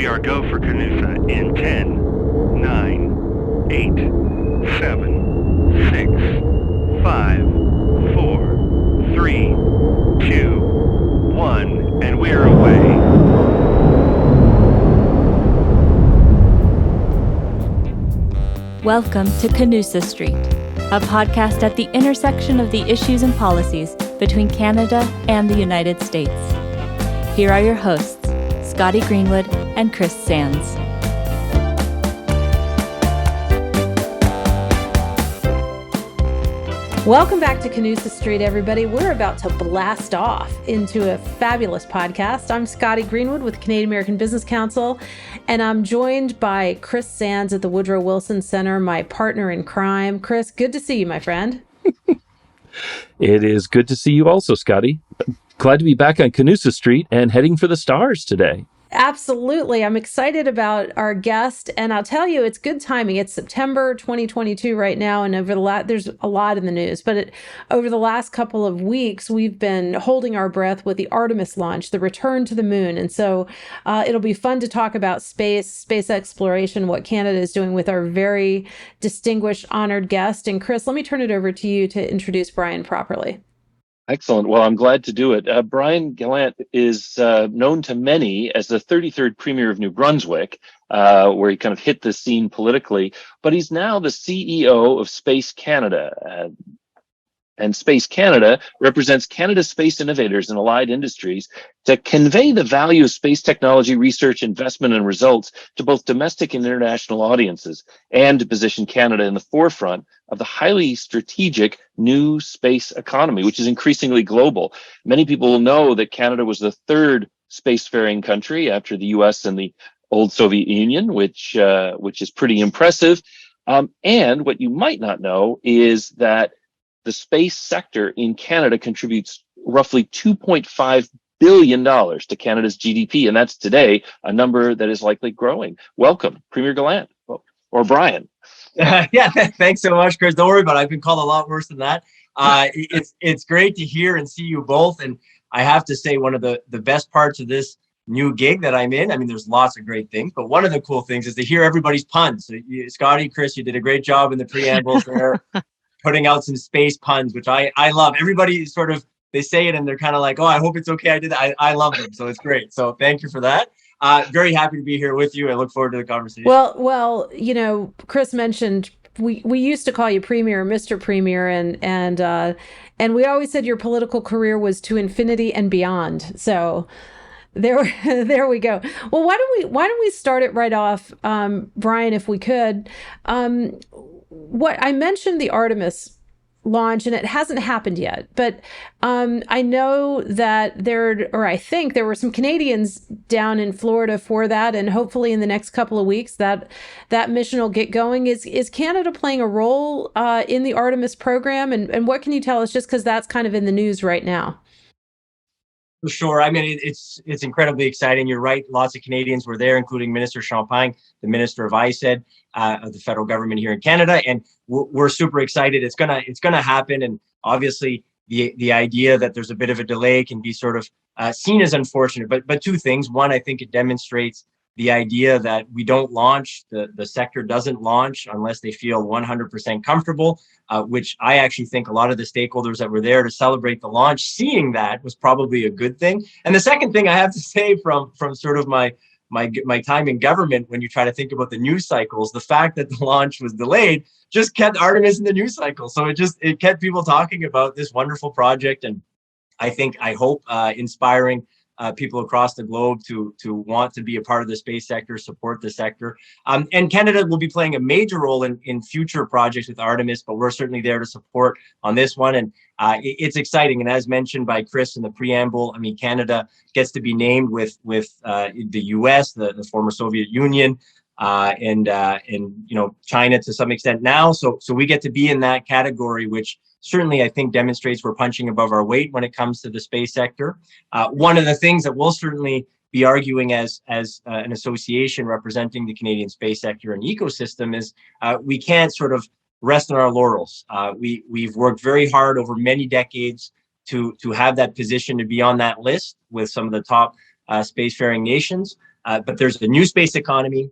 We are go for Canusa in 10, 9, 8, 7, 6, 5, 4, 3, 2, 1, and we're away. Welcome to Canusa Street, a podcast at the intersection of the issues and policies between Canada and the United States. Here are your hosts, Scotty Greenwood and Chris Sands. Welcome back to Canusa Street, everybody. We're about to blast off into a fabulous podcast. I'm Scotty Greenwood with the Canadian American Business Council, and I'm joined by Chris Sands at the Woodrow Wilson Center, my partner in crime. Chris, good to see you, my friend. It is good to see you also, Scotty. Glad to be back on Canusa Street and heading for the stars today. Absolutely. I'm excited about our guest, and I'll tell you, it's good timing. It's September 2022 right now, and there's a lot in the news, but over the last couple of weeks, we've been holding our breath with the Artemis launch, the return to the moon, and so it'll be fun to talk about space exploration, what Canada is doing with our very distinguished, honored guest. And Chris, let me turn it over to you to introduce Brian properly. Excellent. Well, I'm glad to do it. Brian Gallant is known to many as the 33rd Premier of New Brunswick, where he kind of hit the scene politically, but he's now the CEO of Space Canada. And Space Canada represents Canada's space innovators and allied industries to convey the value of space technology, research, investment, and results to both domestic and international audiences, and to position Canada in the forefront of the highly strategic new space economy, which is increasingly global. Many people will know that Canada was the third spacefaring country after the US and the old Soviet Union, which is pretty impressive. And what you might not know is that the space sector in Canada contributes roughly $2.5 billion to Canada's GDP, and that's today a number that is likely growing. Welcome, Premier Gallant, or Brian. Yeah, thanks so much, Chris. Don't worry about it. I've been called a lot worse than that. It's great to hear and see you both, and I have to say one of the best parts of this new gig that I'm in, I mean, there's lots of great things, but one of the cool things is to hear everybody's puns. Scotty, Chris, you did a great job in the preambles there. Putting out some space puns, which I love. Everybody sort of, they say it and they're kind of like, oh, I hope it's okay. I did that. I love them. So it's great. So thank you for that. Very happy to be here with you. I look forward to the conversation. Well, you know, Chris mentioned we used to call you Premier, Mr. Premier, and we always said your political career was to infinity and beyond. So there we go. Well, why don't we start it right off, Brian, if we could. What I mentioned the Artemis launch, and it hasn't happened yet, but I know that I think there were some Canadians down in Florida for that, and hopefully in the next couple of weeks that mission will get going. Is Canada playing a role in the Artemis program, and what can you tell us, just because that's kind of in the news right now? For sure. I mean, it's incredibly exciting. You're right. Lots of Canadians were there, including Minister Champagne, the Minister of ISED of the federal government here in Canada, and we're super excited. It's gonna happen, and obviously the idea that there's a bit of a delay can be sort of seen as unfortunate. But two things. One, I think it demonstrates the idea that we don't launch, the sector doesn't launch unless they feel 100% comfortable, which I actually think a lot of the stakeholders that were there to celebrate the launch, seeing that was probably a good thing. And the second thing I have to say from sort of my time in government, when you try to think about the news cycles, the fact that the launch was delayed just kept Artemis in the news cycle. So it kept people talking about this wonderful project, and I hope inspiring people across the globe to want to be a part of the space sector, support the sector. And Canada will be playing a major role in future projects with Artemis, but we're certainly there to support on this one. And it's exciting. And as mentioned by Chris in the preamble, I mean, Canada gets to be named with the US, the former Soviet Union, and you know, China to some extent now. So we get to be in that category, which certainly I think demonstrates we're punching above our weight when it comes to the space sector. One of the things that we'll certainly be arguing as an association representing the Canadian space sector and ecosystem is we can't sort of rest on our laurels. We've worked very hard over many decades to have that position, to be on that list with some of the top spacefaring nations. But there's a new space economy.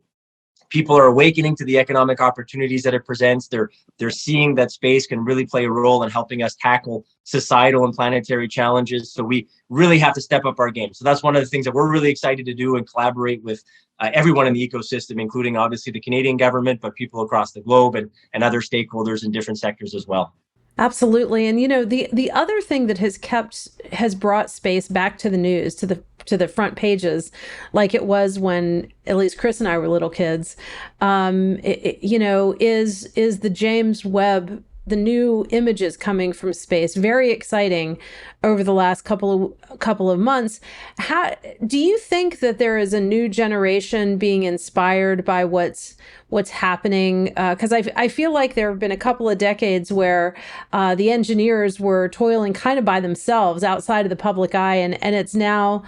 People are awakening to the economic opportunities that it presents. They're seeing that space can really play a role in helping us tackle societal and planetary challenges. So we really have to step up our game. So that's one of the things that we're really excited to do and collaborate with everyone in the ecosystem, including obviously the Canadian government, but people across the globe and other stakeholders in different sectors as well. Absolutely. And the other thing that has brought space back to the news, to the front pages, like it was when at least Chris and I were little kids, is the James Webb, the new images coming from space. Very exciting over the last couple of months. How do you think that there is a new generation being inspired by what's happening? Because I feel like there have been a couple of decades where the engineers were toiling kind of by themselves outside of the public eye, and it's now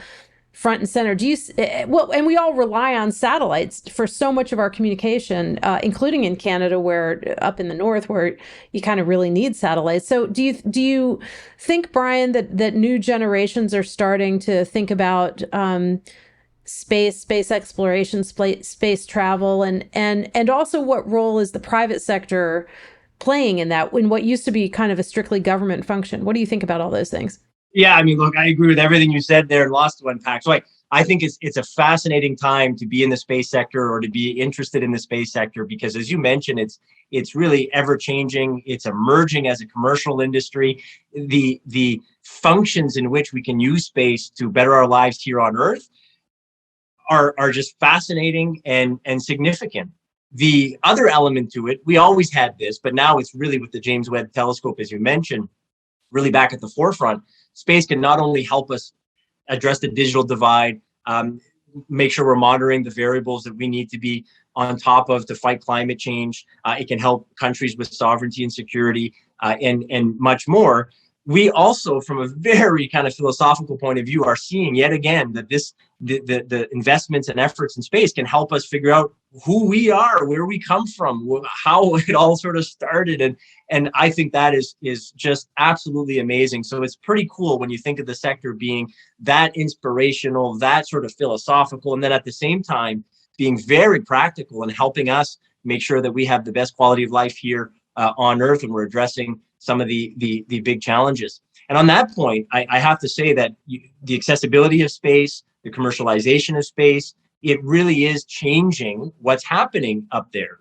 front and center. And we all rely on satellites for so much of our communication, including in Canada, where up in the north, where you kind of really need satellites. So do you think, Brian, that new generations are starting to think about space exploration, space travel, and also what role is the private sector playing in that, in what used to be kind of a strictly government function? What do you think about all those things? Yeah, I mean, look, I agree with everything you said there. Lots to unpack. So I think it's a fascinating time to be in the space sector or to be interested in the space sector, because as you mentioned, it's really ever changing. It's emerging as a commercial industry. The functions in which we can use space to better our lives here on Earth are just fascinating and significant. The other element to it, we always had this, but now it's really with the James Webb Telescope, as you mentioned, really back at the forefront. Space can not only help us address the digital divide, make sure we're monitoring the variables that we need to be on top of to fight climate change. It can help countries with sovereignty and security, and much more. We also, from a very kind of philosophical point of view, are seeing yet again that the investments and efforts in space can help us figure out who we are, where we come from, how it all sort of started. And I think that is just absolutely amazing. So it's pretty cool when you think of the sector being that inspirational, that sort of philosophical, and then at the same time being very practical and helping us make sure that we have the best quality of life here on Earth, and we're addressing some of the big challenges. And on that point, I have to say that the accessibility of space, the commercialization of space, it really is changing what's happening up there.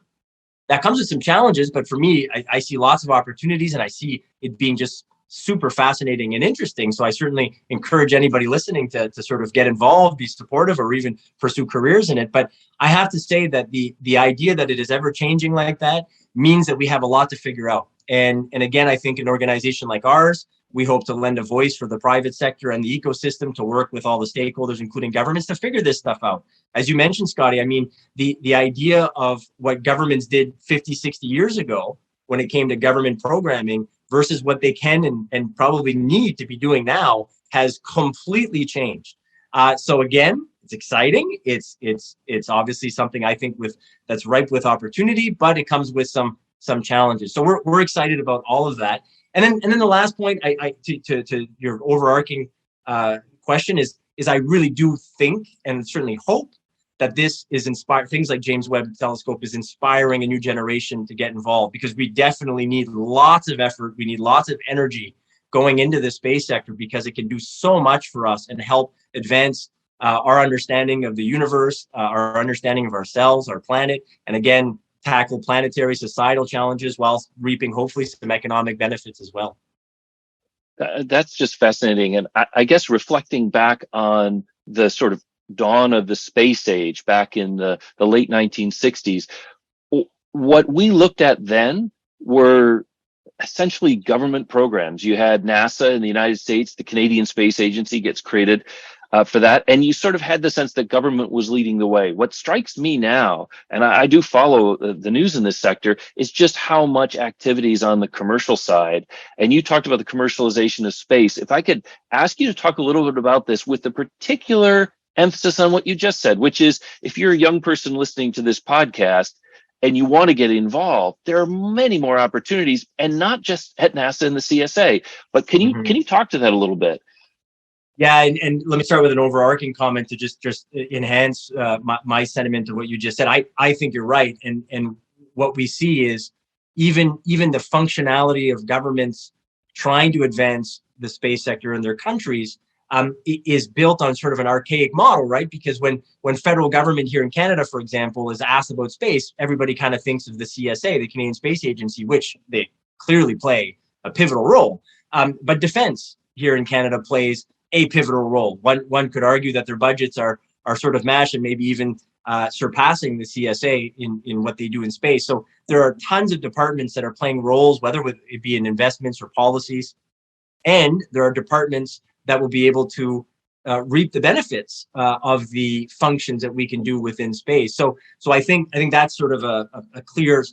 That comes with some challenges, but for me, I see lots of opportunities, and I see it being just super fascinating and interesting. So I certainly encourage anybody listening to sort of get involved, be supportive, or even pursue careers in it. But I have to say that the idea that it is ever changing like that means that we have a lot to figure out. And again, I think an organization like ours, we hope to lend a voice for the private sector and the ecosystem to work with all the stakeholders, including governments, to figure this stuff out. As you mentioned, Scotty, I mean, the idea of what governments did 50, 60 years ago when it came to government programming versus what they can and probably need to be doing now has completely changed. So again, it's exciting. It's obviously something I think that's ripe with opportunity, but it comes with some challenges. So we're excited about all of that. And then the last point, to your overarching question is I really do think and certainly hope that this is inspired. Things like James Webb Telescope is inspiring a new generation to get involved, because we definitely need lots of effort. We need lots of energy going into the space sector, because it can do so much for us and help advance our understanding of the universe, our understanding of ourselves, our planet, and again, tackle planetary societal challenges while reaping hopefully some economic benefits as well. That's just fascinating. And I guess reflecting back on the sort of dawn of the space age back in the late 1960s, what we looked at then were essentially government programs. You had NASA in the United States, the Canadian Space Agency gets created for that. And you sort of had the sense that government was leading the way. What strikes me now, and I do follow the news in this sector, is just how much activity is on the commercial side. And you talked about the commercialization of space. If I could ask you to talk a little bit about this with the particular emphasis on what you just said, which is if you're a young person listening to this podcast and you want to get involved, there are many more opportunities, and not just at NASA and the CSA. But can you talk to that a little bit? Yeah, and let me start with an overarching comment to just enhance my sentiment of what you just said. I think you're right, and what we see is even the functionality of governments trying to advance the space sector in their countries is built on sort of an archaic model, right? Because when federal government here in Canada, for example, is asked about space, everybody kind of thinks of the CSA, the Canadian Space Agency, which they clearly play a pivotal role. But defense here in Canada plays a pivotal role. One could argue that their budgets are sort of matched and maybe even surpassing the CSA in what they do in space. So there are tons of departments that are playing roles, whether it be in investments or policies, and there are departments that will be able to reap the benefits of the functions that we can do within space. So I think that's sort of a clear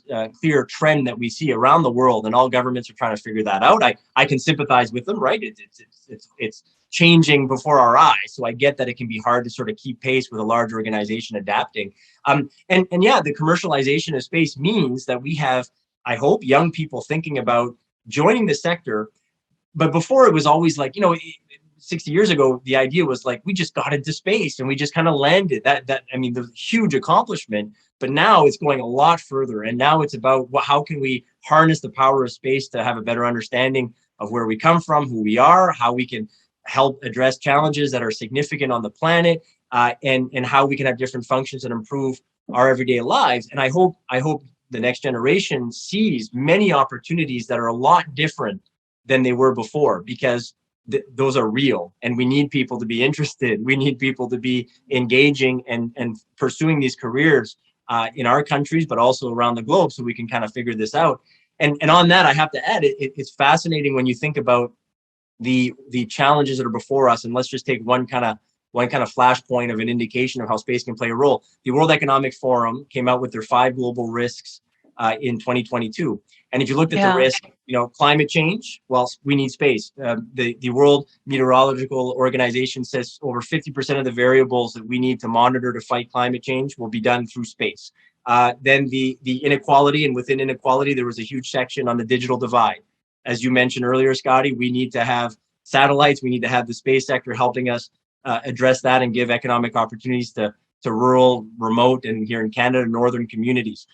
trend that we see around the world, and all governments are trying to figure that out. I can sympathize with them, right? It's changing before our eyes, so I get that it can be hard to sort of keep pace with a large organization adapting. And yeah, the commercialization of space means that we have, I hope, young people thinking about joining the sector. But before, it was always like, 60 years ago, the idea was like, we just got into space and we just kind of landed. I mean, the huge accomplishment. But now it's going a lot further. And now it's about how can we harness the power of space to have a better understanding of where we come from, who we are, how we can help address challenges that are significant on the planet, and how we can have different functions that improve our everyday lives. And I hope the next generation sees many opportunities that are a lot different than they were before, because those are real, and we need people to be interested. We need people to be engaging and pursuing these careers in our countries, but also around the globe, so we can kind of figure this out. And on that, I have to add, it's fascinating when you think about the challenges that are before us. And let's just take one kind of flashpoint of an indication of how space can play a role. The World Economic Forum came out with their 5 global risks in 2022. And if you looked at the risk, climate change, well, we need space. The World Meteorological Organization says over 50% of the variables that we need to monitor to fight climate change will be done through space. Then the inequality, and within inequality, there was a huge section on the digital divide. As you mentioned earlier, Scotty, we need to have satellites. We need to have the space sector helping us address that and give economic opportunities to rural, remote, and here in Canada, northern communities.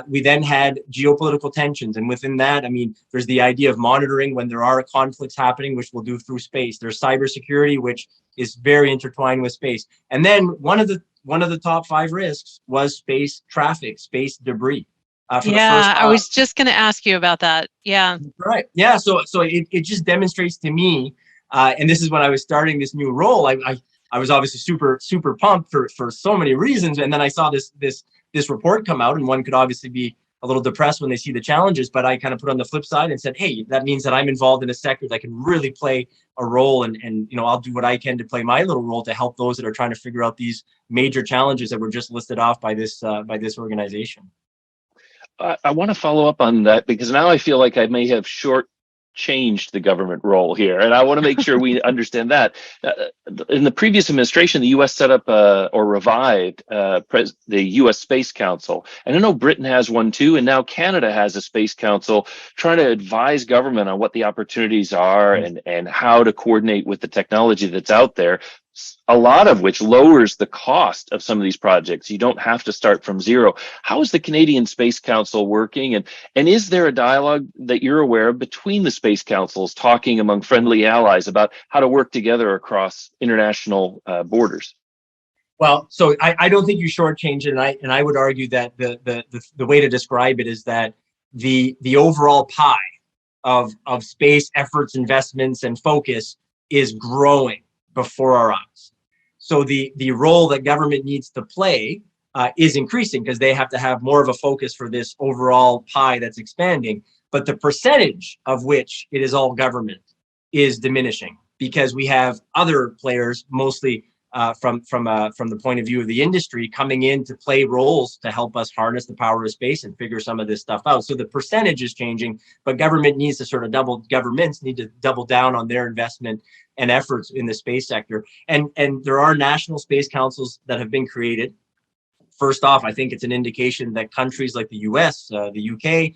We then had geopolitical tensions. And within that, I mean, there's the idea of monitoring when there are conflicts happening, which we'll do through space. There's cybersecurity, which is very intertwined with space. And then one of the top 5 risks was space traffic, space debris. I was just going to ask you about that. Yeah. Right. Yeah. So it just demonstrates to me, and this is when I was starting this new role, I was obviously super pumped for so many reasons. And then I saw this report come out, and one could obviously be a little depressed when they see the challenges, but I kind of put on the flip side and said, hey, that means that I'm involved in a sector that can really play a role. And I'll do what I can to play my little role to help those that are trying to figure out these major challenges that were just listed off by this organization. I want to follow up on that, because now I feel like I may have changed the government role here, and I want to make sure we understand that. In the previous administration, the U.S. set up or revived the U.S. Space Council, and I know Britain has one too, and now Canada has a Space Council trying to advise government on what the opportunities are and how to coordinate with the technology that's out there. A lot of which lowers the cost of some of these projects. You don't have to start from zero. How is the Canadian Space Council working? And is there a dialogue that you're aware of between the Space Councils talking among friendly allies about how to work together across international borders? Well, so I don't think you shortchange it. And I would argue that the way to describe it is that the overall pie of space efforts, investments, and focus is growing before our eyes. So the role that government needs to play is increasing, because they have to have more of a focus for this overall pie that's expanding. But the percentage of which it is all government is diminishing, because we have other players, mostly from the point of view of the industry, coming in to play roles to help us harness the power of space and figure some of this stuff out. So the percentage is changing, but governments need to double down on their investment and efforts in the space sector. And there are national space councils that have been created. First off, I think it's an indication that countries like the US, the UK,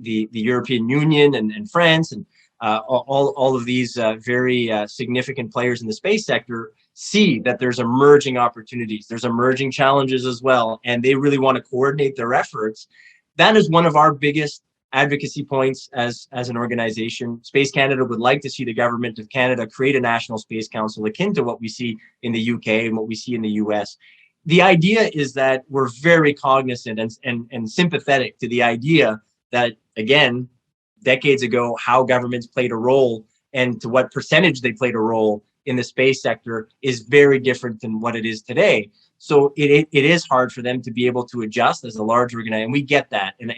the European Union, and France, and all of these very significant players in the space sector see that there's emerging opportunities, there's emerging challenges as well, and they really want to coordinate their efforts. That is one of our biggest advocacy points as an organization. Space Canada would like to see the government of Canada create a national space council akin to what we see in the UK and what we see in the US. The idea is that we're very cognizant and sympathetic to the idea that, again, decades ago, how governments played a role and to what percentage they played a role in the space sector is very different than what it is today. So it is hard for them to be able to adjust as a large organization, and we get that. And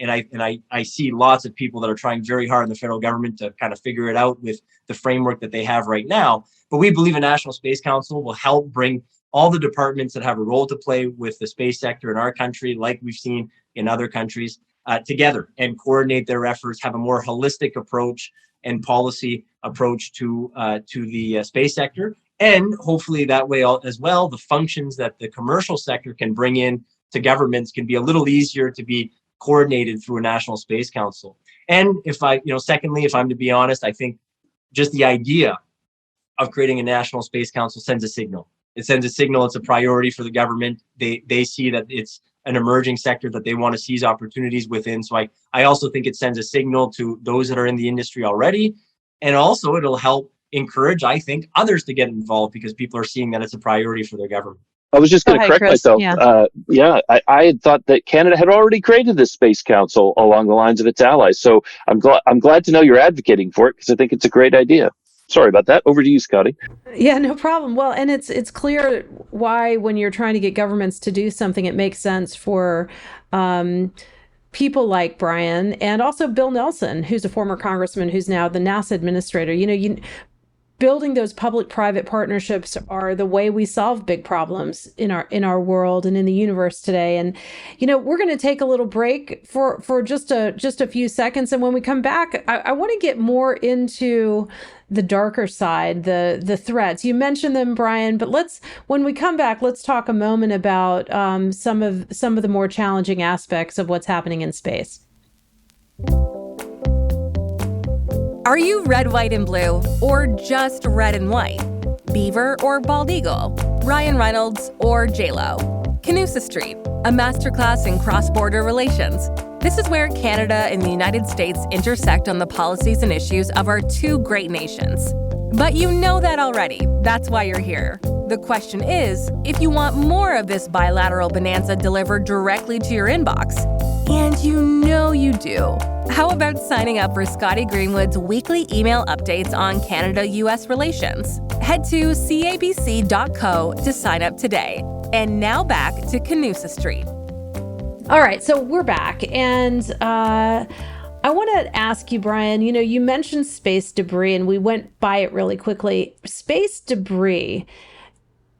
I see lots of people that are trying very hard in the federal government to kind of figure it out with the framework that they have right now. But we believe a National Space Council will help bring all the departments that have a role to play with the space sector in our country, like we've seen in other countries, together and coordinate their efforts, have a more holistic approach and policy approach to the space sector. And hopefully that way as well, the functions that the commercial sector can bring in to governments can be a little easier to be coordinated through a National Space Council. And secondly, if I'm to be honest, I think just the idea of creating a National Space Council sends a signal. It sends a signal it's a priority for the government. They see that it's an emerging sector that they want to seize opportunities within. So I also think it sends a signal to those that are in the industry already. And also it'll help encourage, I think, others to get involved because people are seeing that it's a priority for their government. I was just going to correct Chris. myself. Yeah. I had thought that Canada had already created this space council along the lines of its allies. So I'm glad to know you're advocating for it because I think it's a great idea. Sorry about that. Over to you, Scotty. Yeah, no problem. Well, and it's clear why when you're trying to get governments to do something, it makes sense for people like Brian and also Bill Nelson, who's a former congressman who's now the NASA administrator. Building those public-private partnerships are the way we solve big problems in our world and in the universe today. And we're going to take a little break for just a few seconds, and when we come back, I want to get more into the darker side, the threats. You mentioned them, Brian, but when we come back, let's talk a moment about some of the more challenging aspects of what's happening in space. Are you red, white, and blue, or just red and white? Beaver or bald eagle? Ryan Reynolds or J-Lo? Canusa Street, a masterclass in cross-border relations. This is where Canada and the United States intersect on the policies and issues of our two great nations. But you know that already. That's why you're here. The question is, if you want more of this bilateral bonanza delivered directly to your inbox, and you know you do, how about signing up for Scotty Greenwood's weekly email updates on Canada-US relations? Head to cabc.co to sign up today. And now back to Canusa Street. All right, so we're back, and I want to ask you, Brian, you mentioned space debris, and we went by it really quickly. Space debris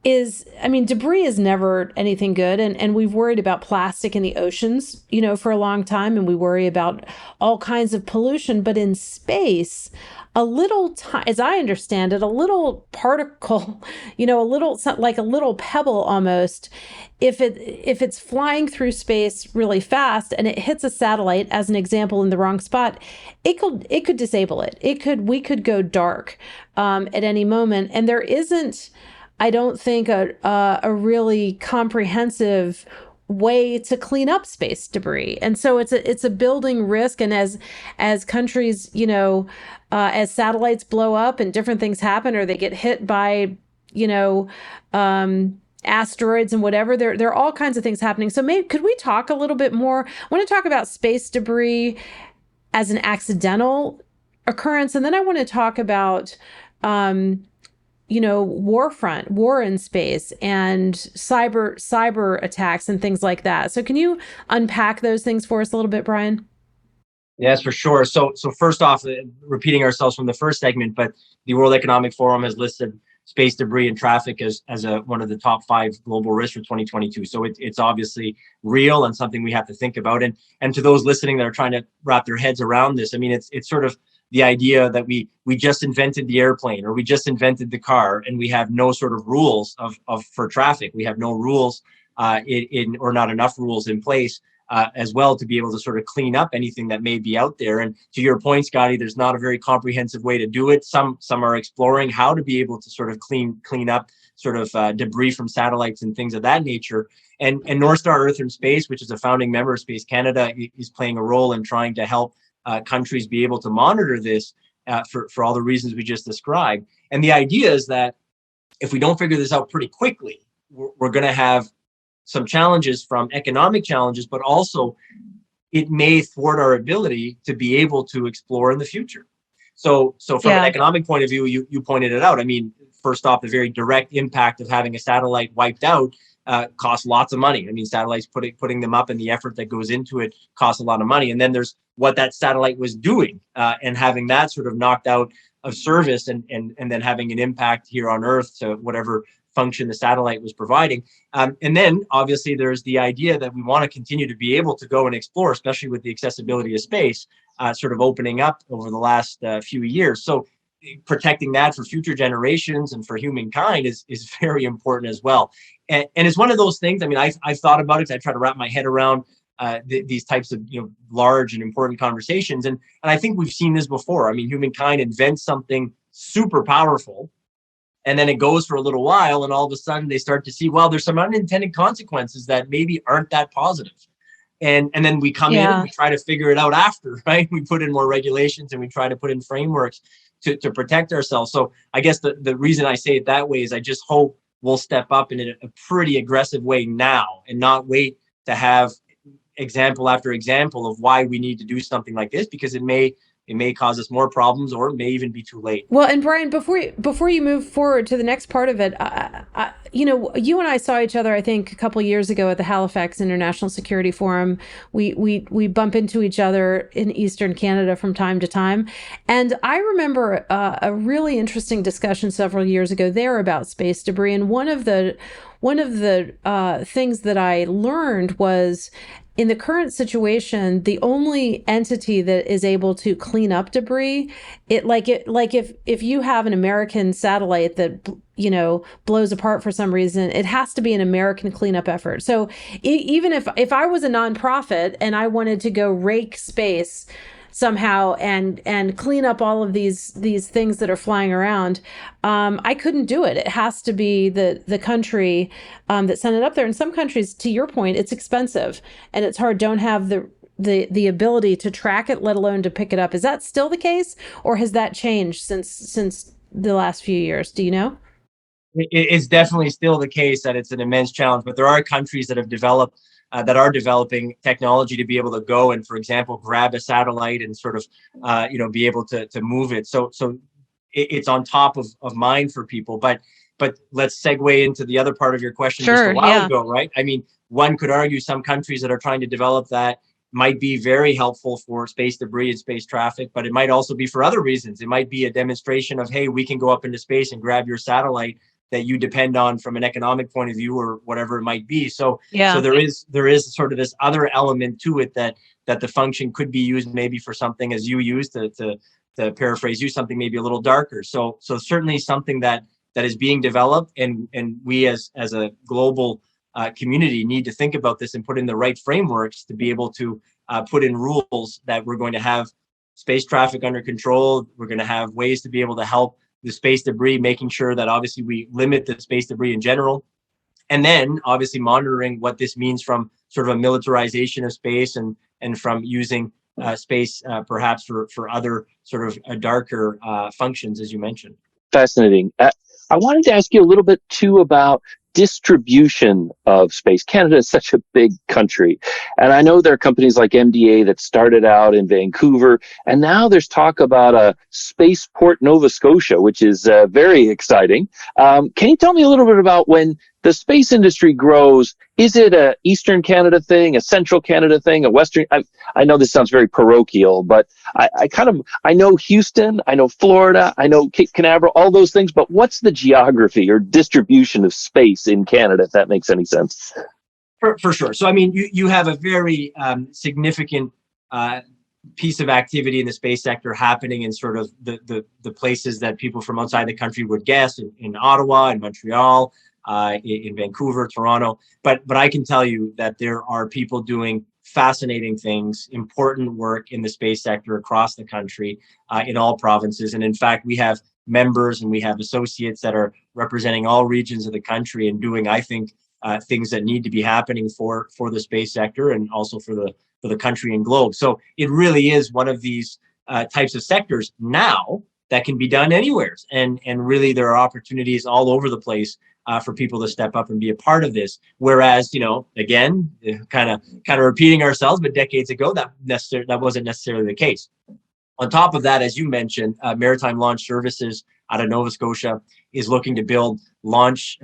debris is never anything good. And we've worried about plastic in the oceans, for a long time. And we worry about all kinds of pollution. But in space, as I understand it, a little particle, like a little pebble almost, if it's flying through space really fast and it hits a satellite, as an example, in the wrong spot, it could disable it. We could go dark at any moment. And there isn't, I don't think, a really comprehensive way to clean up space debris. And so it's a building risk. And as countries, as satellites blow up and different things happen, or they get hit by, asteroids and whatever, there are all kinds of things happening. So could we talk a little bit more? I want to talk about space debris as an accidental occurrence. And then I want to talk about, war in space and cyber attacks and things like that. So can you unpack those things for us a little bit, Brian? Yes, for sure. So first off, repeating ourselves from the first segment, but the World Economic Forum has listed space debris and traffic as one of the top 5 global risks for 2022. So it's obviously real and something we have to think about. And to those listening that are trying to wrap their heads around this, it's sort of the idea that we just invented the airplane or we just invented the car and we have no sort of rules for traffic. We have no rules or not enough rules in place as well, to be able to sort of clean up anything that may be out there. And to your point, Scotty, there's not a very comprehensive way to do it. Some are exploring how to be able to sort of clean up sort of debris from satellites and things of that nature. And North Star Earth and Space, which is a founding member of Space Canada, is playing a role in trying to help countries be able to monitor this for all the reasons we just described. And the idea is that if we don't figure this out pretty quickly, we're going to have some challenges, from economic challenges, but also it may thwart our ability to be able to explore in the future. So from an economic point of view, you pointed it out. I mean, first off, the very direct impact of having a satellite wiped out costs lots of money. I mean, satellites, putting them up and the effort that goes into it costs a lot of money. And then there's what that satellite was doing, and having that sort of knocked out of service, and then having an impact here on Earth to whatever function the satellite was providing. And then obviously there's the idea that we want to continue to be able to go and explore, especially with the accessibility of space sort of opening up over the last few years. So protecting that for future generations and for humankind is very important as well. And it's one of those things, I mean, I've thought about it. I try to wrap my head around these types of large and important conversations. And I think we've seen this before. I mean, humankind invents something super powerful, and then it goes for a little while, and all of a sudden they start to see, well, there's some unintended consequences that maybe aren't that positive. And then we come in and we try to figure it out after, right? We put in more regulations and we try to put in frameworks to protect ourselves. So I guess the reason I say it that way is I just hope we'll step up in a pretty aggressive way now, and not wait to have example after example of why we need to do something like this, because it may cause us more problems, or it may even be too late. Well, and Brian, before you move forward to the next part of it, you and I saw each other, I think, a couple of years ago at the Halifax International Security Forum. We bump into each other in Eastern Canada from time to time, and I remember a really interesting discussion several years ago there about space debris. And one of the things that I learned was, in the current situation, the only entity that is able to clean up debris, if you have an American satellite that blows apart for some reason, it has to be an American cleanup effort. So even if I was a nonprofit and I wanted to go rake space somehow and clean up all of these things that are flying around, I couldn't do it. It has to be the country that sent it up there. In some countries, to your point, it's expensive and it's hard, don't have the ability to track it, let alone to pick it up. Is that still the case, or has that changed since the last few years? Do you know? It's definitely still the case that it's an immense challenge, but there are countries that have developed that are developing technology to be able to go and, for example, grab a satellite and sort of, be able to move it. So it's on top of mind for people. But let's segue into the other part of your question just a while ago, right? I mean, one could argue some countries that are trying to develop that might be very helpful for space debris and space traffic, but it might also be for other reasons. It might be a demonstration of, hey, we can go up into space and grab your satellite that you depend on from an economic point of view, or whatever it might be. So there is sort of this other element to it that the function could be used maybe for something, as you used to paraphrase you, something maybe a little darker. So certainly something that is being developed, and we as a global community need to think about this and put in the right frameworks to be able to put in rules that we're going to have space traffic under control. We're going to have ways to be able to help the space debris, making sure that obviously we limit the space debris in general, and then obviously monitoring what this means from sort of a militarization of space and from using space perhaps for other sort of darker functions, as you mentioned. Fascinating. I wanted to ask you a little bit too about distribution of space. Canada is such a big country, and I know there are companies like MDA that started out in Vancouver, and now there's talk about a spaceport Nova Scotia, which is very exciting. Can you tell me a little bit about, when the space industry grows, is it a Eastern Canada thing, a Central Canada thing, a Western? I know this sounds very parochial, but I know Houston, I know Florida, I know Cape Canaveral, all those things, but what's the geography or distribution of space in Canada, if that makes any sense? For sure. So, I mean, you have a very significant piece of activity in the space sector happening in sort of the places that people from outside the country would guess, in Ottawa, in Montreal, in Vancouver, Toronto. But I can tell you that there are people doing fascinating things, important work in the space sector across the country, in all provinces. And in fact, we have members and we have associates that are representing all regions of the country and doing, I think, things that need to be happening for the space sector and also for the country and globe. So it really is one of these types of sectors now that can be done anywhere. And really there are opportunities all over the place for people to step up and be a part of this. Whereas, again, kind of repeating ourselves, but decades ago, that wasn't necessarily the case. On top of that, as you mentioned, Maritime Launch Services out of Nova Scotia is looking to build launch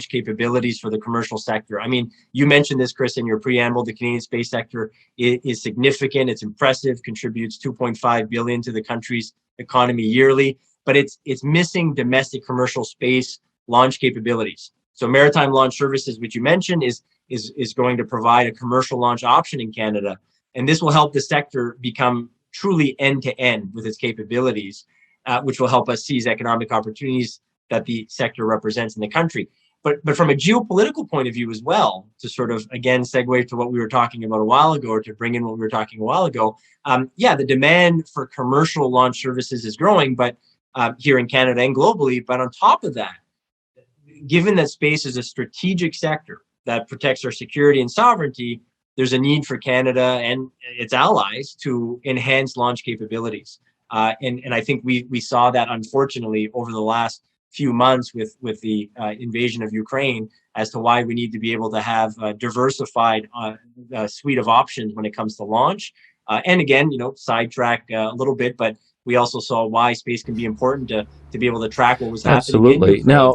capabilities for the commercial sector. I mean, you mentioned this, Chris, in your preamble. The Canadian space sector is significant. It's impressive, contributes $2.5 billion to the country's economy yearly, but it's missing domestic commercial space launch capabilities. So Maritime Launch Services, which you mentioned, is going to provide a commercial launch option in Canada, and this will help the sector become truly end-to-end with its capabilities, which will help us seize economic opportunities that the sector represents in the country. But from a geopolitical point of view as well, to sort of, again, segue to what we were talking about a while ago, or to bring in what we were talking a while ago, the demand for commercial launch services is growing, but here in Canada and globally. But on top of that, given that space is a strategic sector that protects our security and sovereignty, there's a need for Canada and its allies to enhance launch capabilities. And I think we saw that, unfortunately, over the last few months with the invasion of Ukraine, as to why we need to be able to have a diversified suite of options when it comes to launch. And again, sidetrack a little bit, but we also saw why space can be important to be able to track what was happening. Absolutely. Now,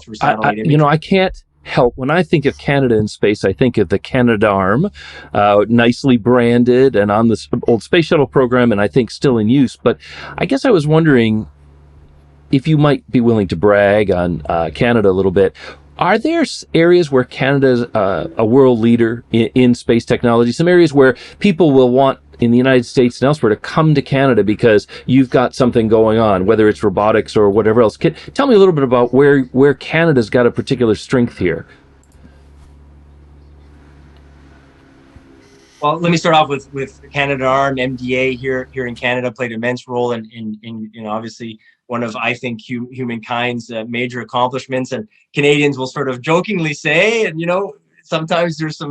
I can't help, when I think of Canada in space, I think of the Canadarm, nicely branded and on the old space shuttle program, and I think still in use. But I guess I was wondering if you might be willing to brag on Canada a little bit. Are there areas where Canada's a world leader in space technology? Some areas where people will want, in the United States and elsewhere, to come to Canada because you've got something going on, whether it's robotics or whatever else. Tell me a little bit about where Canada's got a particular strength here. Well, let me start off with Canadarm. MDA here in Canada played an immense role in obviously one of, I think, humankind's major accomplishments. And Canadians will sort of jokingly say, and sometimes there's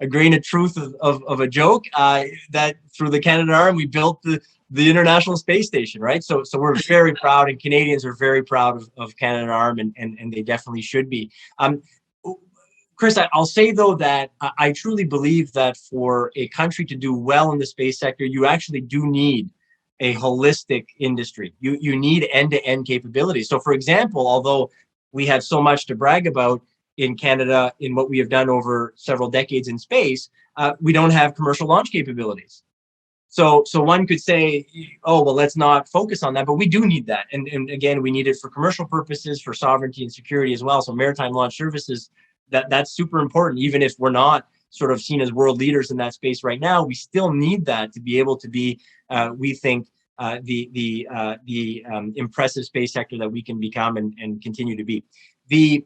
a grain of truth of a joke, that through the Canadarm we built the International Space Station, right? So we're very proud, and Canadians are very proud of Canadarm, and they definitely should be. Chris, I'll say though that I truly believe that for a country to do well in the space sector, you actually do need a holistic industry. You need end-to-end capabilities. So for example, although we have so much to brag about in Canada in what we have done over several decades in space, we don't have commercial launch capabilities. So one could say, oh, well, let's not focus on that, but we do need that. And again, we need it for commercial purposes, for sovereignty and security as well. So Maritime Launch Services, that's super important. Even if we're not sort of seen as world leaders in that space right now, we still need that to be able to be, we think, the impressive space sector that we can become and continue to be. The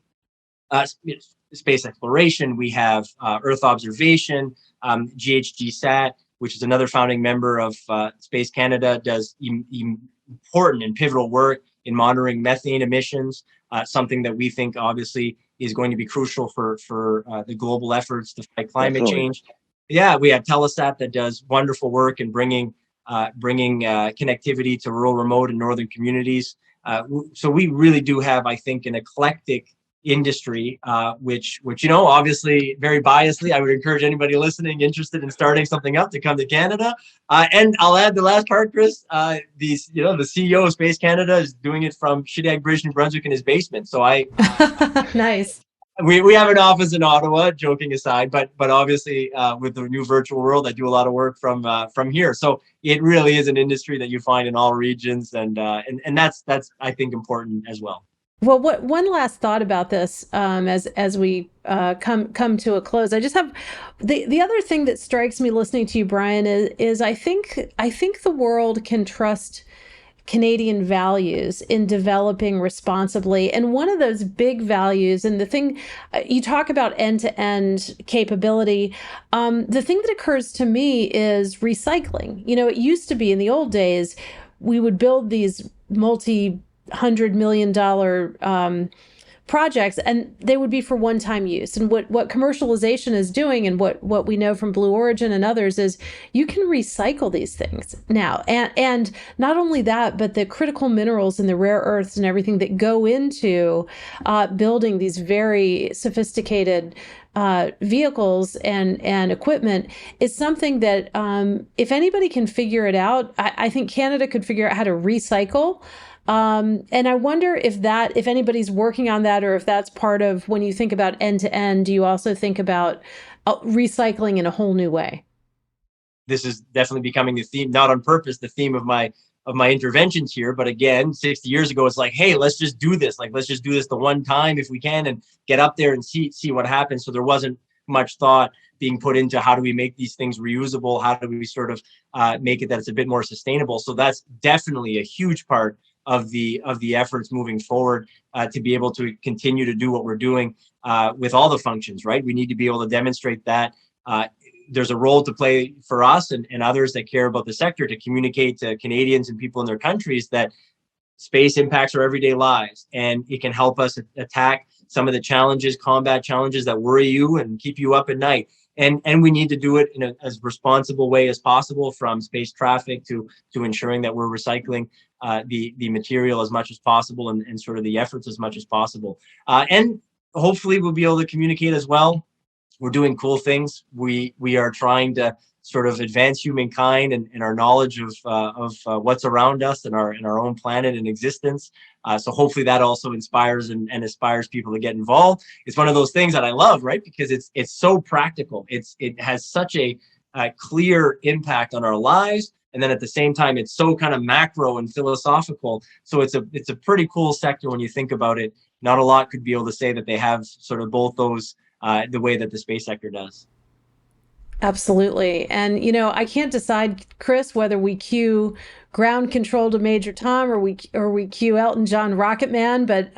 space exploration, we have Earth observation, GHGSat, which is another founding member of Space Canada, does important and pivotal work in monitoring methane emissions, something that we think obviously is going to be crucial for the global efforts to fight climate change. Yeah, we have Telesat that does wonderful work in bringing connectivity to rural, remote, and northern communities. So we really do have, I think, an eclectic industry, which obviously very biasly, I would encourage anybody listening interested in starting something up to come to Canada. And I'll add the last part, Chris. The CEO of Space Canada is doing it from Shediac Bridge, New Brunswick, in his basement. So Nice. We have an office in Ottawa, joking aside, but obviously with the new virtual world, I do a lot of work from here. So it really is an industry that you find in all regions, and that's I think important as well. Well, one last thought about this as we come to a close. I just have the other thing that strikes me listening to you, Brian, is I think the world can trust Canadian values in developing responsibly. And one of those big values, and the thing you talk about end-to-end capability, the thing that occurs to me is recycling. It used to be in the old days, we would build these multi-$100 million projects, and they would be for one-time use. And what commercialization is doing, and what we know from Blue Origin and others, is you can recycle these things now. And not only that, but the critical minerals and the rare earths and everything that go into building these very sophisticated vehicles and equipment is something that if anybody can figure it out, I think Canada could figure out how to recycle. And I wonder if anybody's working on that, or if that's part of, when you think about end to end, do you also think about recycling in a whole new way? This is definitely becoming the theme, not on purpose, the theme of my interventions here. But again, 60 years ago, it's like, hey, let's just do this. Let's just do this the one time if we can, and get up there and see what happens. So there wasn't much thought being put into how do we make these things reusable? How do we sort of make it that it's a bit more sustainable? So that's definitely a huge part of the efforts moving forward, to be able to continue to do what we're doing with all the functions, right? We need to be able to demonstrate that there's a role to play for us and others that care about the sector, to communicate to Canadians and people in their countries that space impacts our everyday lives, and it can help us attack some of the challenges, combat challenges that worry you and keep you up at night. And we need to do it in as responsible way as possible, from space traffic to ensuring that we're recycling the material as much as possible, and sort of the efforts as much as possible. And hopefully we'll be able to communicate as well. We're doing cool things. We are trying to sort of advance humankind and our knowledge of what's around us and our own planet and existence. So hopefully that also inspires and aspires people to get involved. It's one of those things that I love, right? Because it's so practical. It has such a clear impact on our lives. And then at the same time, it's so kind of macro and philosophical. So it's a pretty cool sector when you think about it. Not a lot could be able to say that they have sort of both those the way that the space sector does. Absolutely. And, I can't decide, Chris, whether we cue Ground Control to Major Tom or we cue Elton John Rocket Man. But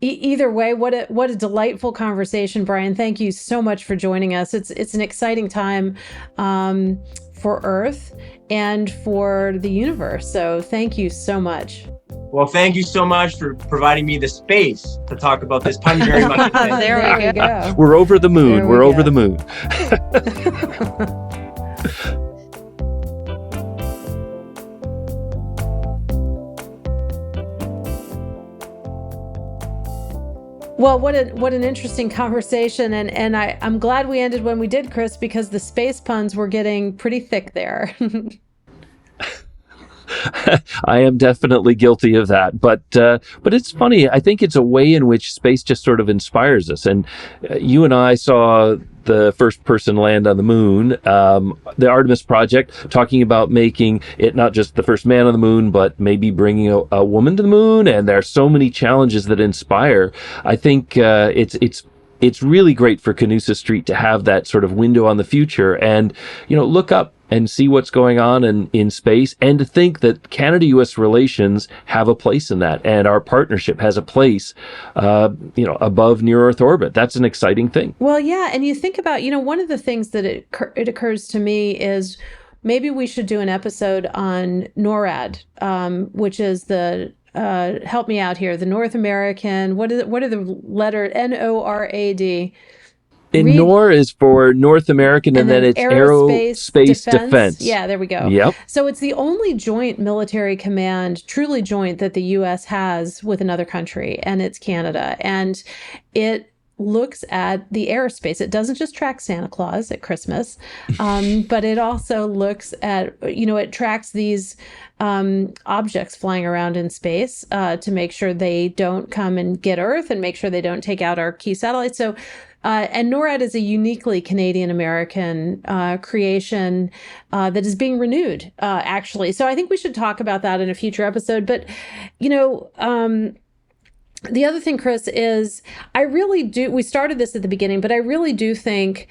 either way, what a delightful conversation, Brian. Thank you so much for joining us. It's an exciting time for Earth and for the universe. So thank you so much. Well, thank you so much for providing me the space to talk about this pun very much. There we go. We're over the moon. We're over the moon. Well, what an interesting conversation, and I'm glad we ended when we did, Chris, because the space puns were getting pretty thick there. I am definitely guilty of that, but it's funny. I think it's a way in which space just sort of inspires us. And you and I saw the first person land on the moon, the Artemis project, talking about making it not just the first man on the moon, but maybe bringing a woman to the moon. And there are so many challenges that inspire. I think it's really great for Canusa Street to have that sort of window on the future, and look up and see what's going on in space, and to think that Canada-U.S. relations have a place in that, and our partnership has a place, above near-Earth orbit. That's an exciting thing. Well, yeah, and you think about, one of the things that it occurs to me is maybe we should do an episode on NORAD, which is the help me out here, the North American. What are the letters? NORAD. NOR is for North American, and then it's Aerospace Defense. Yeah, there we go. Yep. So it's the only joint military command, truly joint, that the U.S. has with another country, and it's Canada. And it looks at the aerospace. It doesn't just track Santa Claus at Christmas, but it also looks at, it tracks these objects flying around in space to make sure they don't come and get Earth, and make sure they don't take out our key satellites. So and NORAD is a uniquely Canadian-American creation that is being renewed, actually. So I think we should talk about that in a future episode. But, the other thing, Chris, is I really do, we started this at the beginning, but I really do think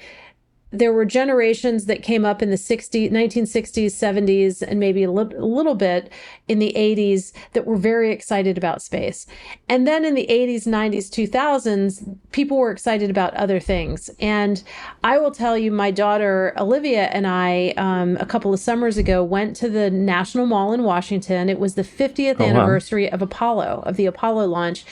there were generations that came up in the 1960s, 70s, and maybe a little bit in the 80s that were very excited about space. And then in the 80s, 90s, 2000s, people were excited about other things. And I will tell you, my daughter Olivia and I, a couple of summers ago, went to the National Mall in Washington. It was the 50th anniversary of the Apollo launch.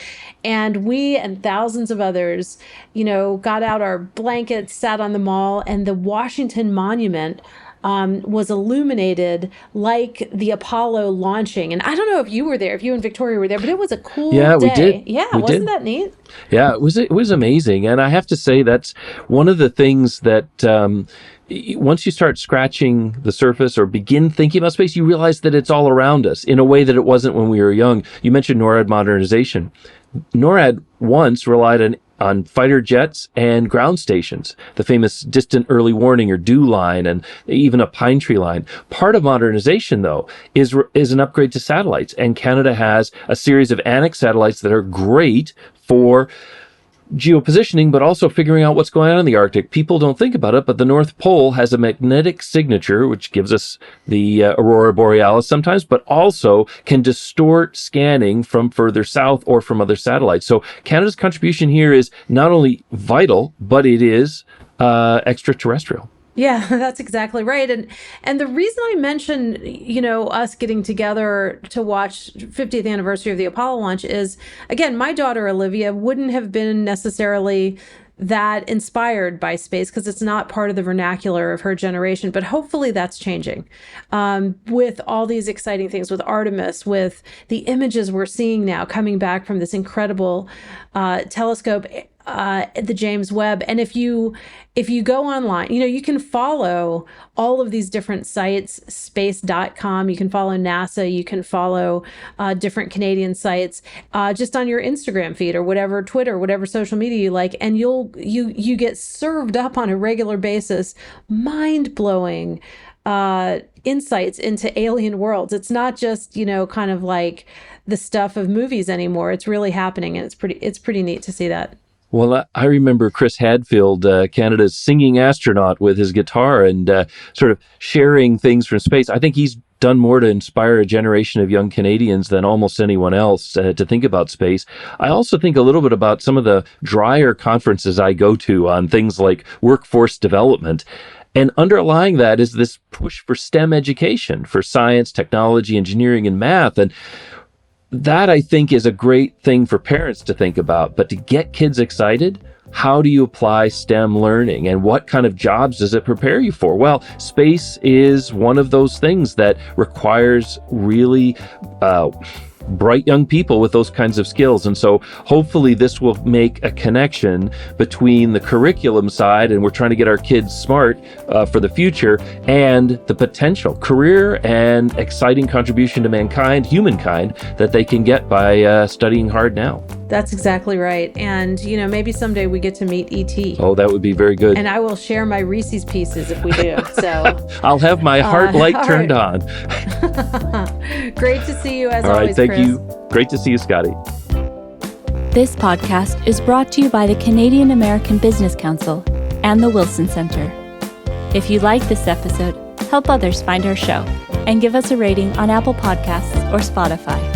And we and thousands of others, got out our blankets, sat on the mall, and the Washington Monument was illuminated like the Apollo launching. And I don't know if you were there, if you and Victoria were there, but it was a cool day. We did. Yeah, wasn't that neat? Yeah, it was amazing. And I have to say, that's one of the things that once you start scratching the surface or begin thinking about space, you realize that it's all around us in a way that it wasn't when we were young. You mentioned NORAD modernization. NORAD once relied on fighter jets and ground stations, the famous distant early warning or DEW line, and even a Pine Tree line. Part of modernization, though, is an upgrade to satellites. And Canada has a series of Anik satellites that are great for geopositioning, but also figuring out what's going on in the Arctic. People don't think about it, but the North Pole has a magnetic signature, which gives us the aurora borealis sometimes, but also can distort scanning from further south or from other satellites. So Canada's contribution here is not only vital, but it is extraterrestrial. Yeah, that's exactly right. And the reason I mentioned, us getting together to watch 50th anniversary of the Apollo launch is, again, my daughter Olivia wouldn't have been necessarily that inspired by space because it's not part of the vernacular of her generation. But hopefully that's changing with all these exciting things, with Artemis, with the images we're seeing now coming back from this incredible telescope, the James Webb. And if you go online, you can follow all of these different sites, space.com, you can follow NASA, you can follow different Canadian sites just on your Instagram feed or whatever, Twitter, whatever social media you like, and you get served up on a regular basis mind-blowing insights into alien worlds. It's not just, kind of like the stuff of movies anymore. It's really happening, and it's pretty neat to see that. Well, I remember Chris Hadfield, Canada's singing astronaut, with his guitar and sort of sharing things from space. I think he's done more to inspire a generation of young Canadians than almost anyone else to think about space. I also think a little bit about some of the drier conferences I go to on things like workforce development. And underlying that is this push for STEM education, for science, technology, engineering, and math. And that, I think, is a great thing for parents to think about. But to get kids excited, how do you apply STEM learning, and what kind of jobs does it prepare you for? Well, space is one of those things that requires really bright young people with those kinds of skills. And so hopefully this will make a connection between the curriculum side, and we're trying to get our kids smart for the future, and the potential career and exciting contribution to humankind that they can get by studying hard now. That's exactly right. And, maybe someday we get to meet E.T. Oh, that would be very good. And I will share my Reese's Pieces if we do. So I'll have my heart light turned on. Great to see you as always, always, thank Chris. you. Great to see you, Scotty. This podcast is brought to you by the Canadian American Business Council and the Wilson Center. If you like this episode, help others find our show and give us a rating on Apple Podcasts or Spotify.